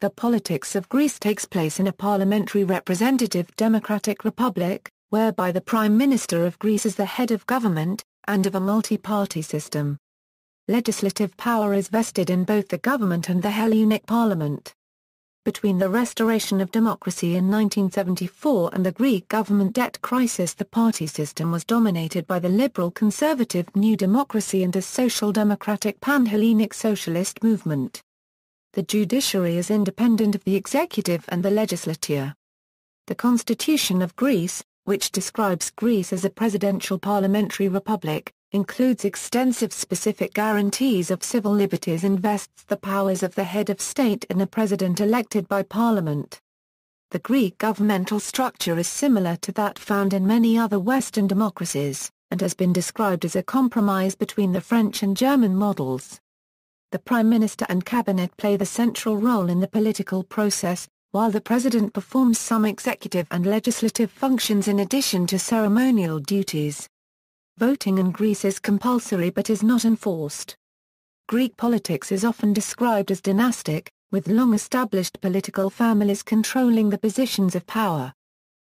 The politics of Greece takes place in a parliamentary representative democratic republic, whereby the Prime Minister of Greece is the head of government, and of a multi-party system. Legislative power is vested in both the government and the Hellenic Parliament. Between the restoration of democracy in 1974 and the Greek government debt crisis, the party system was dominated by the liberal-conservative New Democracy and a social-democratic pan-Hellenic socialist movement. The judiciary is independent of the executive and the legislature. The Constitution of Greece, which describes Greece as a presidential parliamentary republic, includes extensive specific guarantees of civil liberties and vests the powers of the head of state in a president elected by parliament. The Greek governmental structure is similar to that found in many other Western democracies, and has been described as a compromise between the French and German models. The Prime Minister and Cabinet play the central role in the political process, while the President performs some executive and legislative functions in addition to ceremonial duties. Voting in Greece is compulsory but is not enforced. Greek politics is often described as dynastic, with long-established political families controlling the positions of power.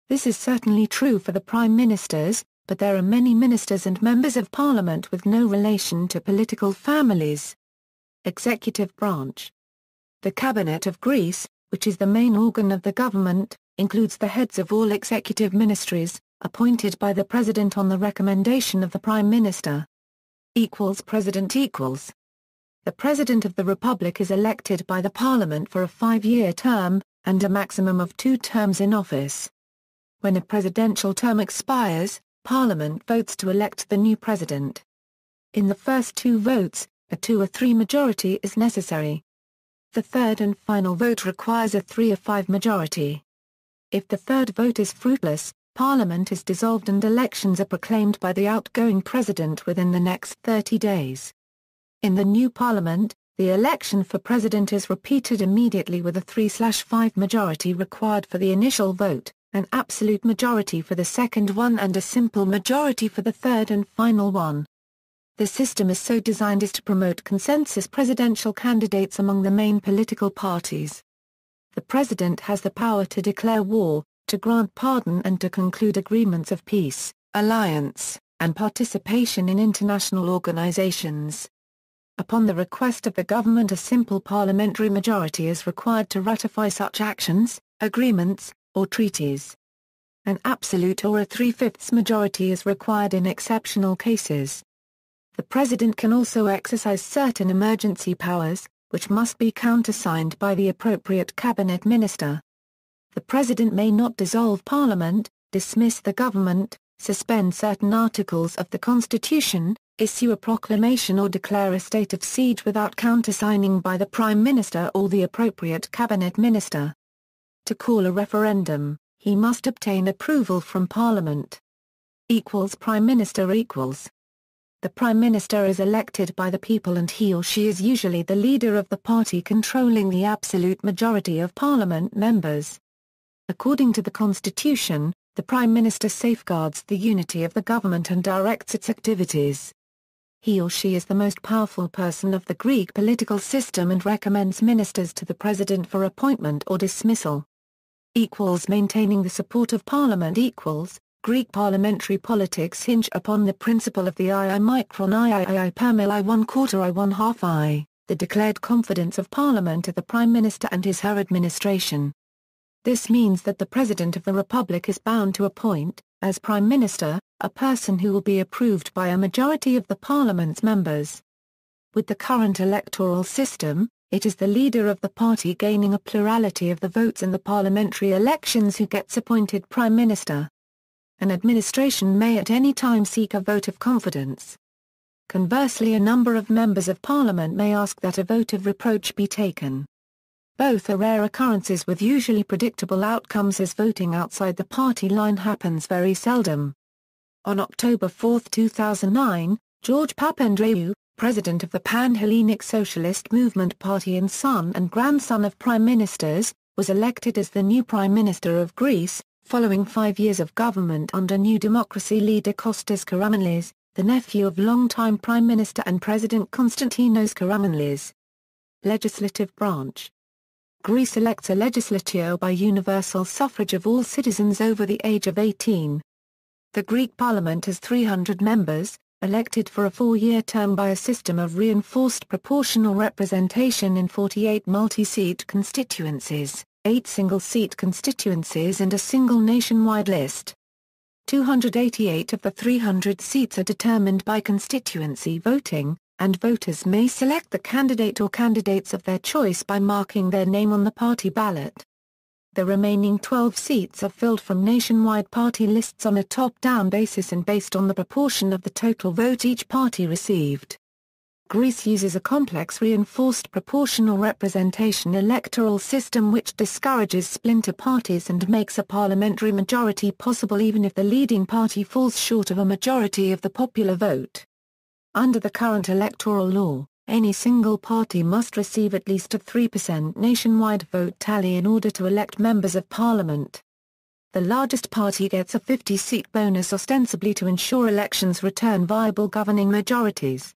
This is certainly true for the prime ministers, but there are many ministers and members of parliament with no relation to political families. Executive branch. The Cabinet of Greece, which is the main organ of the government, includes the heads of all executive ministries, appointed by the President on the recommendation of the Prime Minister. President. The President of the Republic is elected by the Parliament for a 5-year term, and a maximum of 2 terms in office. When a presidential term expires, Parliament votes to elect the new President. In the first 2 votes, a 2 or 3 majority is necessary. The third and final vote requires a 3 or 5 majority. If the third vote is fruitless, Parliament is dissolved and elections are proclaimed by the outgoing President within the next 30 days. In the new Parliament, the election for President is repeated immediately with a 3/5 majority required for the initial vote, an absolute majority for the second one and a simple majority for the third and final one. The system is so designed as to promote consensus presidential candidates among the main political parties. The President has the power to declare war, to grant pardon and to conclude agreements of peace, alliance, and participation in international organizations. Upon the request of the government, a simple parliamentary majority is required to ratify such actions, agreements, or treaties. An absolute or a 3/5 majority is required in exceptional cases. The President can also exercise certain emergency powers, which must be countersigned by the appropriate cabinet minister. The President may not dissolve Parliament, dismiss the government, suspend certain articles of the Constitution, issue a proclamation or declare a state of siege without countersigning by the Prime Minister or the appropriate cabinet minister. To call a referendum, he must obtain approval from Parliament. Prime Minister. The Prime Minister is elected by the people and he or she is usually the leader of the party controlling the absolute majority of Parliament members. According to the Constitution, the Prime Minister safeguards the unity of the government and directs its activities. He or she is the most powerful person of the Greek political system and recommends ministers to the President for appointment or dismissal. Maintaining the support of Parliament. Greek parliamentary politics hinge upon the principle of the I micron I per mil I 1/4 I 1/2 I, the declared confidence of Parliament of the Prime Minister and his/her administration. This means that the President of the Republic is bound to appoint, as Prime Minister, a person who will be approved by a majority of the Parliament's members. With the current electoral system, it is the leader of the party gaining a plurality of the votes in the parliamentary elections who gets appointed Prime Minister. An administration may at any time seek a vote of confidence. Conversely, a number of members of Parliament may ask that a vote of reproach be taken. Both are rare occurrences with usually predictable outcomes, as voting outside the party line happens very seldom. On October 4, 2009, George Papandreou, president of the Pan-Hellenic Socialist Movement Party and son and grandson of prime ministers, was elected as the new Prime Minister of Greece, following 5 years of government under New Democracy leader Kostas Karamanlis, the nephew of longtime Prime Minister and President Konstantinos Karamanlis. Legislative branch. Greece elects a legislature by universal suffrage of all citizens over the age of 18. The Greek parliament has 300 members, elected for a 4-year term by a system of reinforced proportional representation in 48 multi-seat constituencies, 8 single-seat constituencies and a single nationwide list. 288 of the 300 seats are determined by constituency voting, and voters may select the candidate or candidates of their choice by marking their name on the party ballot. The remaining 12 seats are filled from nationwide party lists on a top-down basis and based on the proportion of the total vote each party received. Greece uses a complex reinforced proportional representation electoral system which discourages splinter parties and makes a parliamentary majority possible even if the leading party falls short of a majority of the popular vote. Under the current electoral law, any single party must receive at least a 3% nationwide vote tally in order to elect members of parliament. The largest party gets a 50-seat bonus ostensibly to ensure elections return viable governing majorities.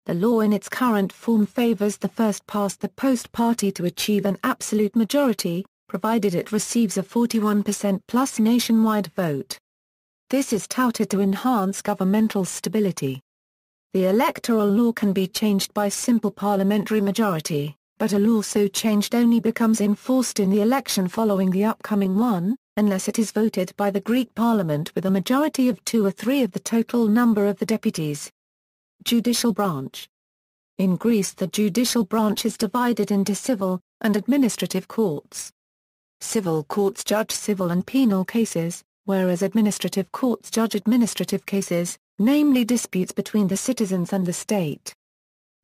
The law in its current form favors the first-past-the-post party to achieve an absolute majority, provided it receives a 41% plus nationwide vote. This is touted to enhance governmental stability. The electoral law can be changed by simple parliamentary majority, but a law so changed only becomes enforced in the election following the upcoming one, unless it is voted by the Greek parliament with a majority of 2 or 3 of the total number of the deputies. Judicial branch. In Greece the judicial branch is divided into civil and administrative courts. Civil courts judge civil and penal cases, whereas administrative courts judge administrative cases, namely disputes between the citizens and the state.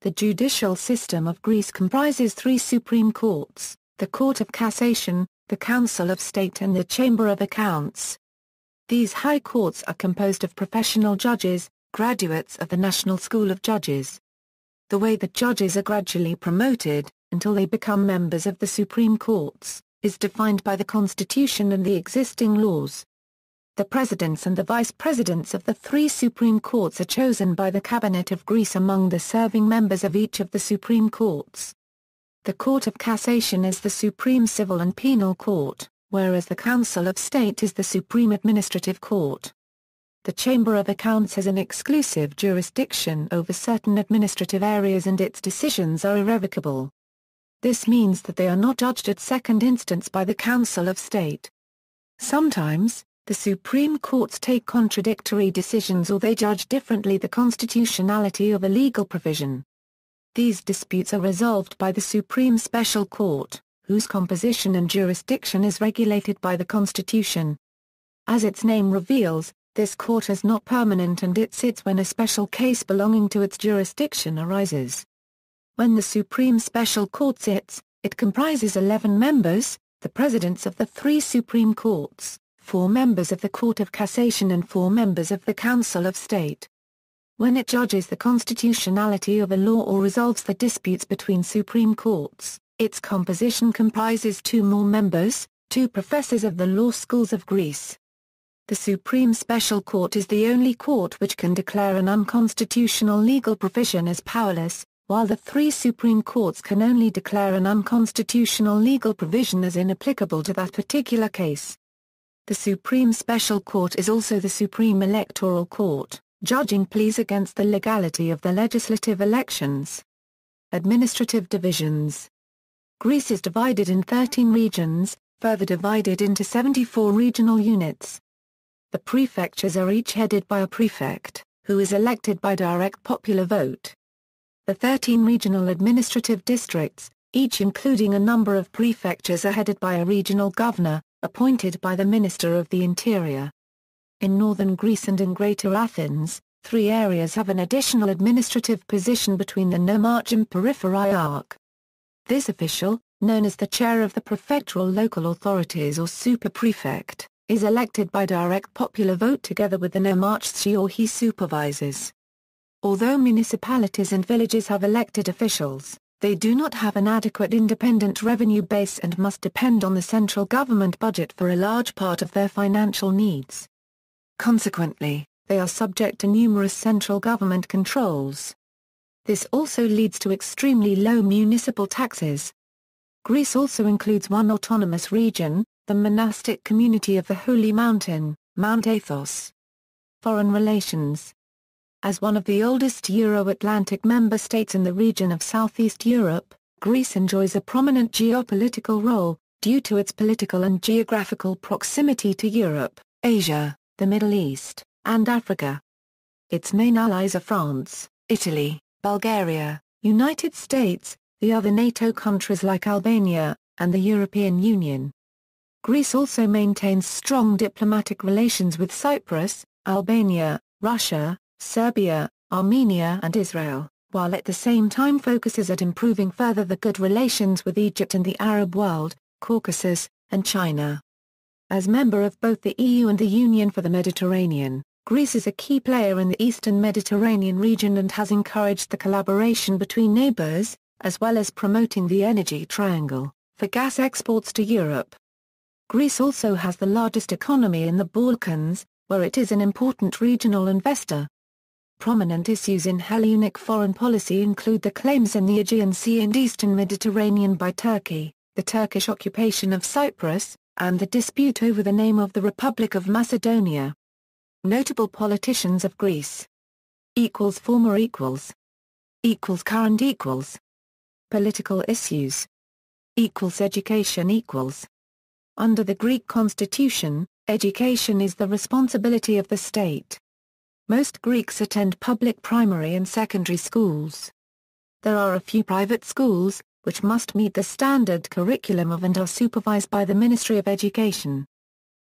The judicial system of Greece comprises 3 supreme courts, the Court of Cassation, the Council of State and the Chamber of Accounts. These high courts are composed of professional judges, graduates of the National School of Judges. The way that judges are gradually promoted, until they become members of the Supreme Courts, is defined by the Constitution and the existing laws. The presidents and the vice-presidents of the 3 Supreme Courts are chosen by the Cabinet of Greece among the serving members of each of the Supreme Courts. The Court of Cassation is the Supreme Civil and Penal Court, whereas the Council of State is the Supreme Administrative Court. The Chamber of Accounts has an exclusive jurisdiction over certain administrative areas and its decisions are irrevocable. This means that they are not judged at second instance by the Council of State. Sometimes, the Supreme Courts take contradictory decisions or they judge differently the constitutionality of a legal provision. These disputes are resolved by the Supreme Special Court, whose composition and jurisdiction is regulated by the Constitution. As its name reveals, this court is not permanent and it sits when a special case belonging to its jurisdiction arises. When the Supreme Special Court sits, it comprises 11 members, the presidents of the 3 Supreme Courts, 4 members of the Court of Cassation and 4 members of the Council of State. When it judges the constitutionality of a law or resolves the disputes between Supreme Courts, its composition comprises 2 more members, 2 professors of the law schools of Greece. The Supreme Special Court is the only court which can declare an unconstitutional legal provision as powerless, while the 3 Supreme Courts can only declare an unconstitutional legal provision as inapplicable to that particular case. The Supreme Special Court is also the Supreme Electoral Court, judging pleas against the legality of the legislative elections. Administrative divisions. Greece is divided in 13 regions, further divided into 74 regional units. The prefectures are each headed by a prefect, who is elected by direct popular vote. The 13 regional administrative districts, each including a number of prefectures, are headed by a regional governor, appointed by the Minister of the Interior. In northern Greece and in Greater Athens, 3 areas have an additional administrative position between the Nomarch and Peripheriarch. This official, known as the chair of the prefectural local authorities or superprefect, is elected by direct popular vote together with the Nomarch she or he supervises. Although municipalities and villages have elected officials, they do not have an adequate independent revenue base and must depend on the central government budget for a large part of their financial needs. Consequently, they are subject to numerous central government controls. This also leads to extremely low municipal taxes. Greece also includes one autonomous region, the monastic community of the Holy Mountain, Mount Athos. Foreign relations. As one of the oldest Euro-Atlantic member states in the region of Southeast Europe, Greece enjoys a prominent geopolitical role, due to its political and geographical proximity to Europe, Asia, the Middle East, and Africa. Its main allies are France, Italy, Bulgaria, United States, the other NATO countries like Albania, and the European Union. Greece also maintains strong diplomatic relations with Cyprus, Albania, Russia, Serbia, Armenia and Israel, while at the same time focuses at improving further the good relations with Egypt and the Arab world, Caucasus, and China. As member of both the EU and the Union for the Mediterranean, Greece is a key player in the Eastern Mediterranean region and has encouraged the collaboration between neighbors, as well as promoting the energy triangle, for gas exports to Europe. Greece also has the largest economy in the Balkans, where it is an important regional investor. Prominent issues in Hellenic foreign policy include the claims in the Aegean Sea and Eastern Mediterranean by Turkey, the Turkish occupation of Cyprus, and the dispute over the name of the Republic of Macedonia. Notable politicians of Greece. Former current Political issues. Education Under the Greek constitution, education is the responsibility of the state. Most Greeks attend public primary and secondary schools. There are a few private schools, which must meet the standard curriculum of and are supervised by the Ministry of Education.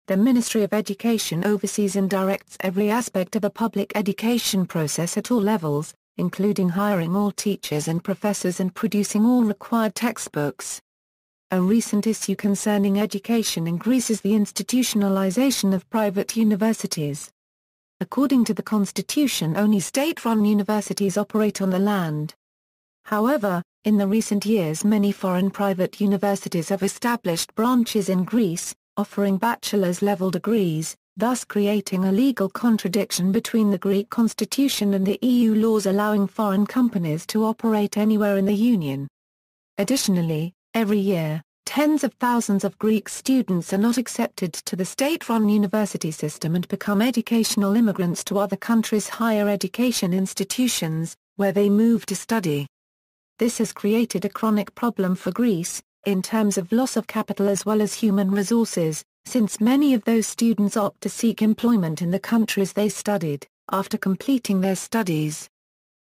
The Ministry of Education oversees and directs every aspect of the public education process at all levels, including hiring all teachers and professors and producing all required textbooks. A recent issue concerning education in Greece is the institutionalization of private universities. According to the constitution, only state-run universities operate on the land. However, in the recent years many foreign private universities have established branches in Greece, offering bachelor's-level degrees, thus creating a legal contradiction between the Greek constitution and the EU laws allowing foreign companies to operate anywhere in the Union. Additionally, every year, tens of thousands of Greek students are not accepted to the state-run university system and become educational immigrants to other countries' higher education institutions, where they move to study. This has created a chronic problem for Greece, in terms of loss of capital as well as human resources, since many of those students opt to seek employment in the countries they studied, after completing their studies.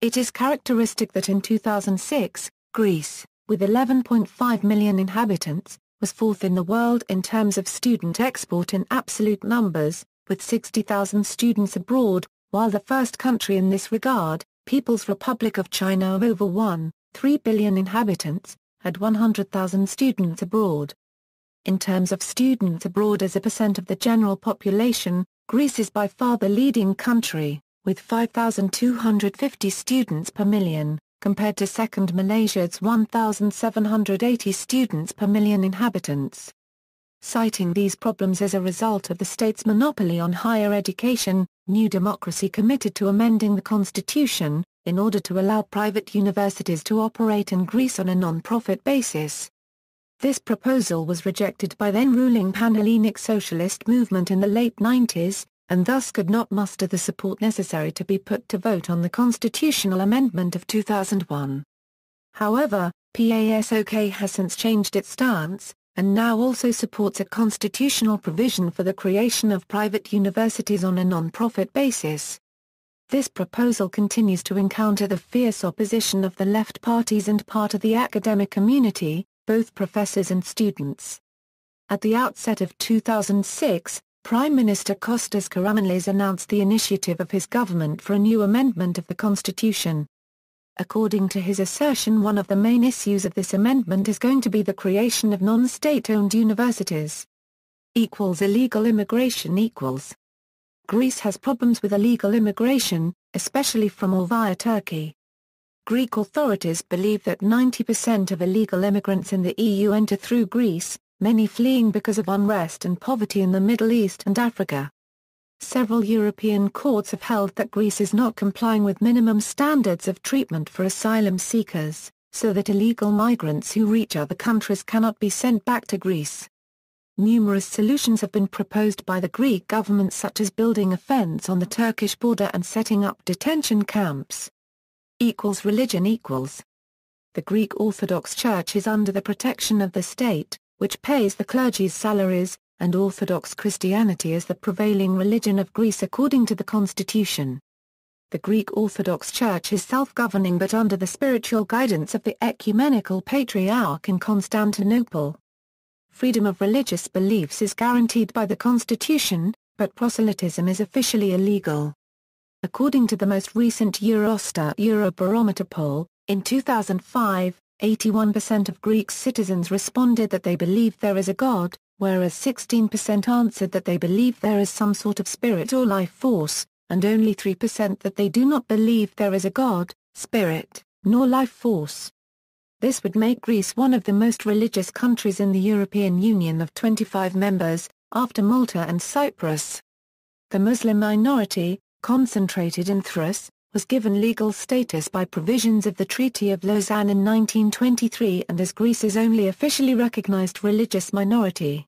It is characteristic that in 2006, Greece, with 11.5 million inhabitants, was fourth in the world in terms of student export in absolute numbers, with 60,000 students abroad, while the first country in this regard, People's Republic of China of over 1.3 billion inhabitants, had 100,000 students abroad. In terms of students abroad as a percent of the general population, Greece is by far the leading country, with 5,250 students per million, compared to second Malaysia's 1,780 students per million inhabitants. Citing these problems as a result of the state's monopoly on higher education, New Democracy committed to amending the constitution, in order to allow private universities to operate in Greece on a non-profit basis. This proposal was rejected by then-ruling Pan-Hellenic Socialist movement in the late 90s, and thus could not muster the support necessary to be put to vote on the constitutional amendment of 2001. However, PASOK has since changed its stance, and now also supports a constitutional provision for the creation of private universities on a non-profit basis. This proposal continues to encounter the fierce opposition of the left parties and part of the academic community, both professors and students. At the outset of 2006, Prime Minister Kostas Karamanlis announced the initiative of his government for a new amendment of the constitution. According to his assertion, one of the main issues of this amendment is going to be the creation of non-state-owned universities. Illegal immigration. Greece has problems with illegal immigration, especially from or via Turkey. Greek authorities believe that 90% of illegal immigrants in the EU enter through Greece, many fleeing because of unrest and poverty in the Middle East and Africa. Several European courts have held that Greece is not complying with minimum standards of treatment for asylum seekers, so that illegal migrants who reach other countries cannot be sent back to Greece. Numerous solutions have been proposed by the Greek government, such as building a fence on the Turkish border and setting up detention camps. Religion. The Greek Orthodox Church is under the protection of the state, which pays the clergy's salaries, and Orthodox Christianity is the prevailing religion of Greece according to the constitution. The Greek Orthodox Church is self-governing but under the spiritual guidance of the Ecumenical Patriarch in Constantinople. Freedom of religious beliefs is guaranteed by the constitution, but proselytism is officially illegal. According to the most recent Eurostat Eurobarometer poll, in 2005, 81% of Greek citizens responded that they believe there is a God, whereas 16% answered that they believe there is some sort of spirit or life force, and only 3% that they do not believe there is a God, spirit, nor life force. This would make Greece one of the most religious countries in the European Union of 25 members, after Malta and Cyprus. The Muslim minority, concentrated in Thrace, was given legal status by provisions of the Treaty of Lausanne in 1923 and is Greece's only officially recognized religious minority.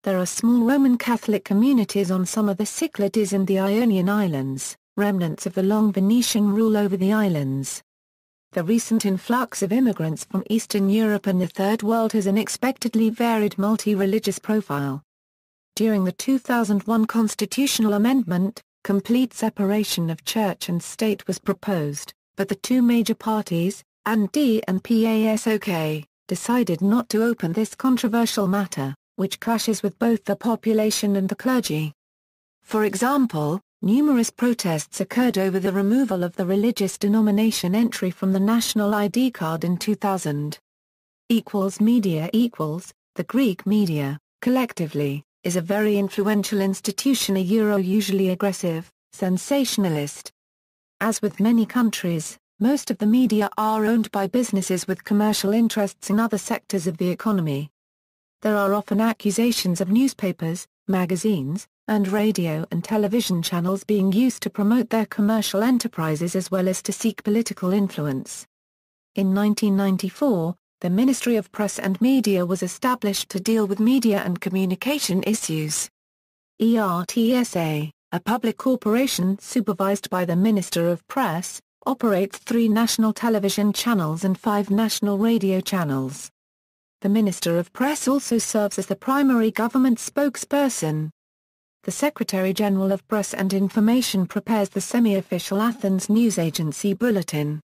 There are small Roman Catholic communities on some of the Cyclades and the Ionian Islands, remnants of the long Venetian rule over the islands. The recent influx of immigrants from Eastern Europe and the Third World has an unexpectedly varied multi-religious profile. During the 2001 constitutional amendment, complete separation of church and state was proposed, but the two major parties, ALL and PASOK, decided not to open this controversial matter, which clashes with both the population and the clergy. For example, numerous protests occurred over the removal of the religious denomination entry from the national ID card in 2000. Media. The Greek media, collectively, is a very influential institution, usually aggressive, sensationalist. As with many countries, most of the media are owned by businesses with commercial interests in other sectors of the economy. There are often accusations of newspapers, magazines, and radio and television channels being used to promote their commercial enterprises as well as to seek political influence. In 1994, the Ministry of Press and Media was established to deal with media and communication issues. ERTSA, a public corporation supervised by the Minister of Press, operates 3 national television channels and 5 national radio channels. The Minister of Press also serves as the primary government spokesperson. The Secretary-General of Press and Information prepares the semi-official Athens news agency Bulletin.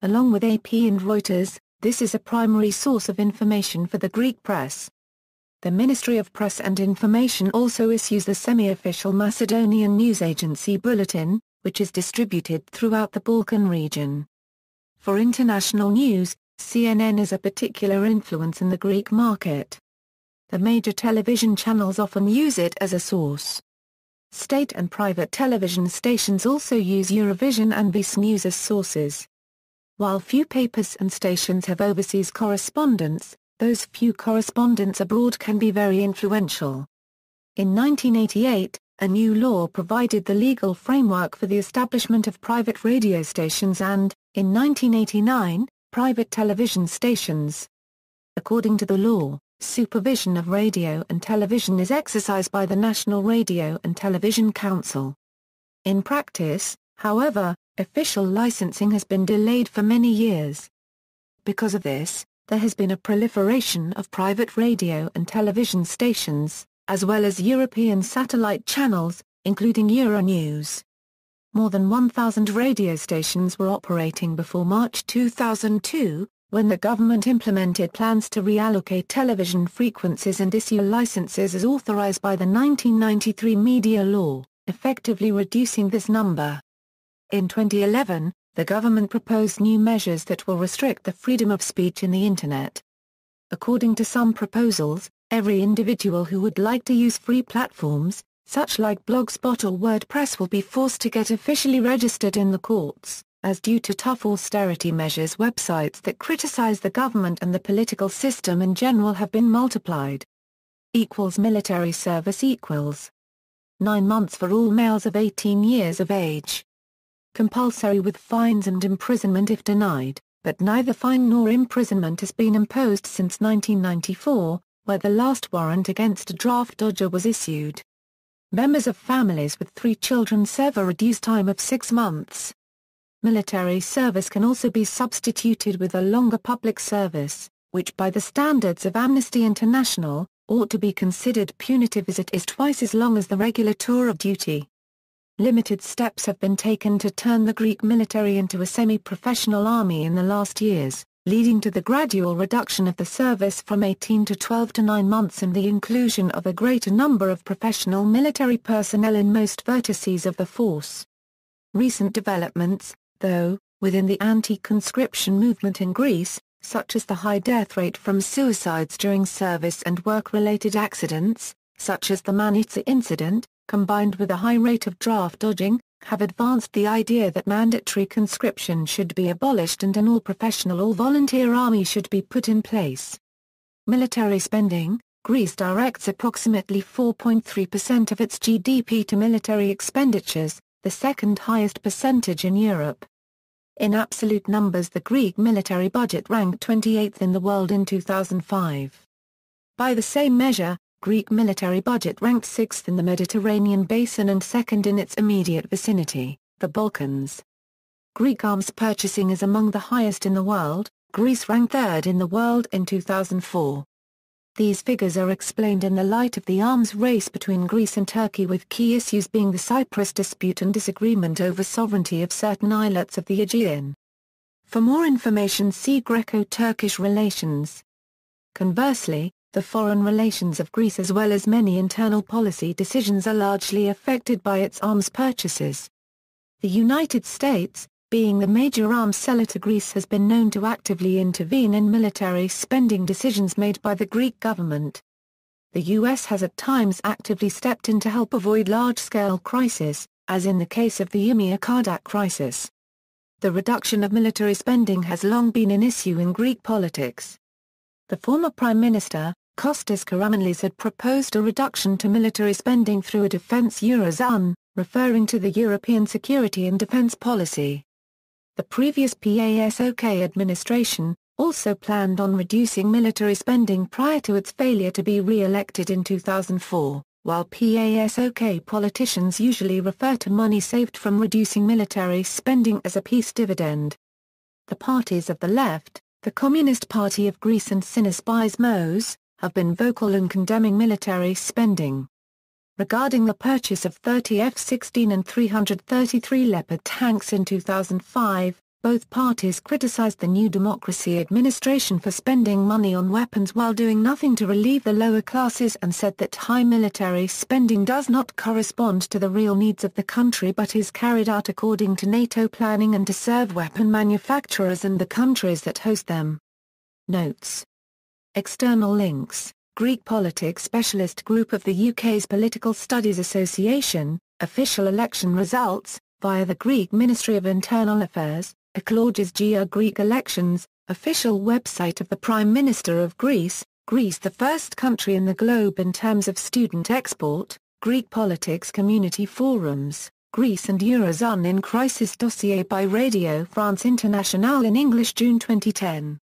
Along with AP and Reuters, this is a primary source of information for the Greek press. The Ministry of Press and Information also issues the semi-official Macedonian news agency Bulletin, which is distributed throughout the Balkan region. For international news, CNN is a particular influence in the Greek market. The major television channels often use it as a source. State and private television stations also use Eurovision and Vice News as sources. While few papers and stations have overseas correspondents, those few correspondents abroad can be very influential. In 1988, a new law provided the legal framework for the establishment of private radio stations and, in 1989, private television stations. According to the law, supervision of radio and television is exercised by the National Radio and Television Council. In practice, however, official licensing has been delayed for many years. Because of this, there has been a proliferation of private radio and television stations, as well as European satellite channels, including Euronews. More than 1,000 radio stations were operating before March 2002, when the government implemented plans to reallocate television frequencies and issue licenses as authorized by the 1993 media law, effectively reducing this number. In 2011, the government proposed new measures that will restrict the freedom of speech in the Internet. According to some proposals, every individual who would like to use free platforms, such like Blogspot or WordPress, will be forced to get officially registered in the courts, as due to tough austerity measures websites that criticize the government and the political system in general have been multiplied. Military service 9 months for all males of 18 years of age. Compulsory with fines and imprisonment if denied. but neither fine nor imprisonment has been imposed since 1994, where the last warrant against a draft dodger was issued. Members of families with 3 children serve a reduced time of 6 months. Military service can also be substituted with a longer public service, which by the standards of Amnesty International, ought to be considered punitive as it is twice as long as the regular tour of duty. Limited steps have been taken to turn the Greek military into a semi-professional army in the last years, leading to the gradual reduction of the service from 18 to 12 to 9 months and the inclusion of a greater number of professional military personnel in most vertices of the force. Recent developments, though, within the anti-conscription movement in Greece, such as the high death rate from suicides during service and work-related accidents, such as the Manitsa incident, combined with a high rate of draft dodging, have advanced the idea that mandatory conscription should be abolished and an all-professional all-volunteer army should be put in place. Military spending: Greece directs approximately 4.3% of its GDP to military expenditures, the second highest percentage in Europe. In absolute numbers, the Greek military budget ranked 28th in the world in 2005. By the same measure, Greek military budget ranked 6th in the Mediterranean basin and 2nd in its immediate vicinity, the Balkans. Greek arms purchasing is among the highest in the world. Greece ranked 3rd in the world in 2004. These figures are explained in the light of the arms race between Greece and Turkey, with key issues being the Cyprus dispute and disagreement over sovereignty of certain islets of the Aegean. For more information, see Greco-Turkish relations. Conversely, the foreign relations of Greece as well as many internal policy decisions are largely affected by its arms purchases. The United States, being the major arms seller to Greece, has been known to actively intervene in military spending decisions made by the Greek government. The U.S. has at times actively stepped in to help avoid large-scale crises, as in the case of the Ymia-Kardak crisis. The reduction of military spending has long been an issue in Greek politics. The former Prime Minister, Kostas Karamanlis, had proposed a reduction to military spending through a defense eurozone, referring to the European security and defense policy. The previous PASOK administration also planned on reducing military spending prior to its failure to be re-elected in 2004, while PASOK politicians usually refer to money saved from reducing military spending as a peace dividend. The parties of the left, the Communist Party of Greece and Synaspes Mos, have been vocal in condemning military spending. Regarding the purchase of 30 F-16 and 333 Leopard tanks in 2005, both parties criticized the New Democracy administration for spending money on weapons while doing nothing to relieve the lower classes, and said that high military spending does not correspond to the real needs of the country but is carried out according to NATO planning and to serve weapon manufacturers and the countries that host them. Notes. External links: Greek Politics Specialist Group of the UK's Political Studies Association, official election results, via the Greek Ministry of Internal Affairs, Eklogis Gia Greek elections, official website of the Prime Minister of Greece, Greece the first country in the globe in terms of student export, Greek Politics Community Forums, Greece and Eurozone in Crisis dossier by Radio France Internationale in English, June 2010.